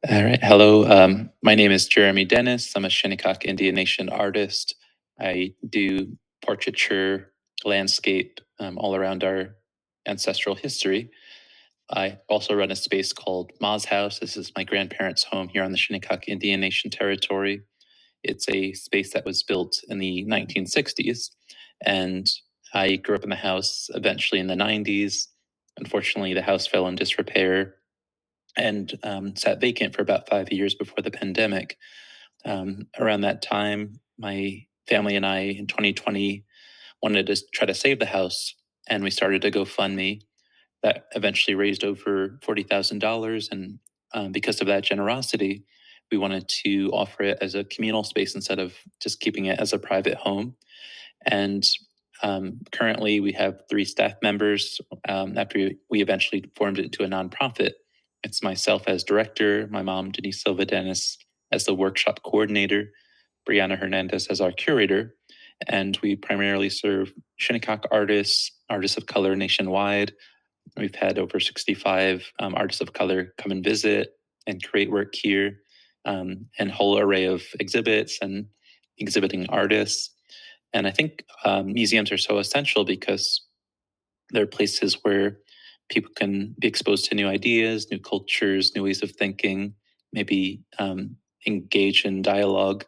All right. Hello. My name is Jeremy Dennis. I'm a Shinnecock Indian Nation artist. I do portraiture, landscape all around our ancestral history. I also run a space called Ma's House. This is my grandparents' home here on the Shinnecock Indian Nation territory. It's a space that was built in the 1960s, and I grew up in the house eventually in the 90s. Unfortunately, the house fell in disrepair and sat vacant for about 5 years before the pandemic. Around that time, my family and I in 2020 wanted to try to save the house, and we started a GoFundMe that eventually raised over $40,000. And because of that generosity, we wanted to offer it as a communal space instead of just keeping it as a private home. And currently, we have 3 staff members. After we eventually formed it into a nonprofit, it's myself as director, my mom, Denise Silva Dennis, as the workshop coordinator, Brianna Hernandez as our curator. And we primarily serve Shinnecock artists, artists of color nationwide. We've had over 65 artists of color come and visit and create work here, and a whole array of exhibits and exhibiting artists. And I think museums are so essential because they're places where people can be exposed to new ideas, new cultures, new ways of thinking, maybe engage in dialogue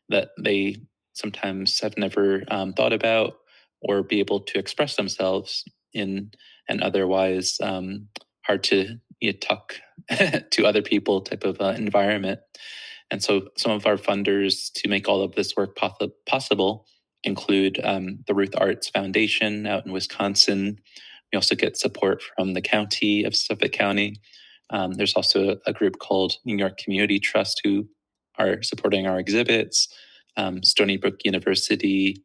that they sometimes have never thought about, or be able to express themselves in an otherwise hard to talk to other people type of environment. And so some of our funders to make all of this work possible include the Ruth Arts Foundation out in Wisconsin. We also get support from the county of Suffolk County. There's also a group called New York Community Trust who are supporting our exhibits. Stony Brook University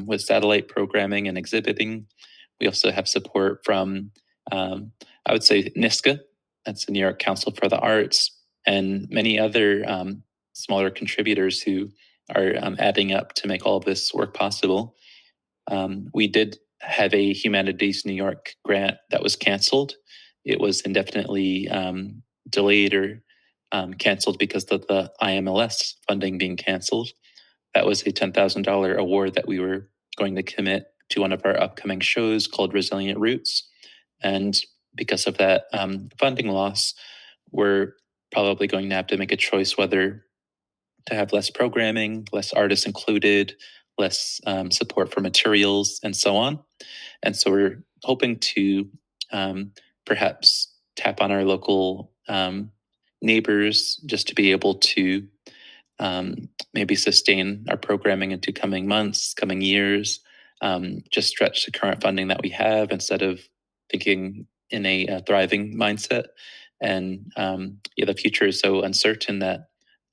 with satellite programming and exhibiting. We also have support from, I would say, NISCA, that's the New York Council for the Arts, and many other smaller contributors who are adding up to make all of this work possible. We did have a Humanities New York grant that was canceled. It was indefinitely delayed or canceled because of the IMLS funding being canceled. That was a $10,000 award that we were going to commit to one of our upcoming shows called Resilient Roots. And because of that funding loss, we're probably going to have to make a choice whether to have less programming, less artists included, less support for materials, and so on. And so we're hoping to perhaps tap on our local neighbors just to be able to maybe sustain our programming into coming months, coming years, just stretch the current funding that we have instead of thinking in a thriving mindset. And the future is so uncertain that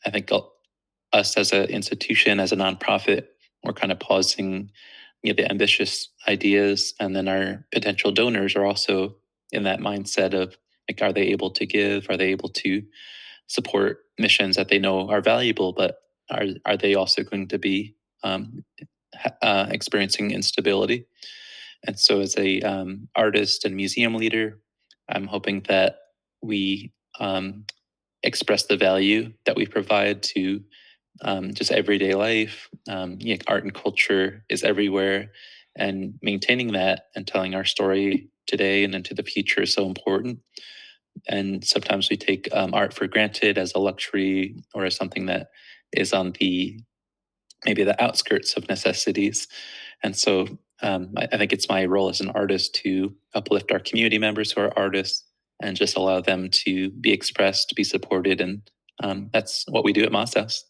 I think us as an institution, as a nonprofit, we're kind of pausing the ambitious ideas, and then our potential donors are also in that mindset of like, are they able to give? Are they able to support missions that they know are valuable, but are they also going to be experiencing instability? And so, as a artist and museum leader, I'm hoping that we express the value that we provide to just everyday life. Art and culture is everywhere, and maintaining that and telling our story today and into the future is so important. And sometimes we take art for granted as a luxury or as something that is on the maybe the outskirts of necessities. And so I think it's my role as an artist to uplift our community members who are artists and just allow them to be expressed, to be supported. And that's what we do at Moss House.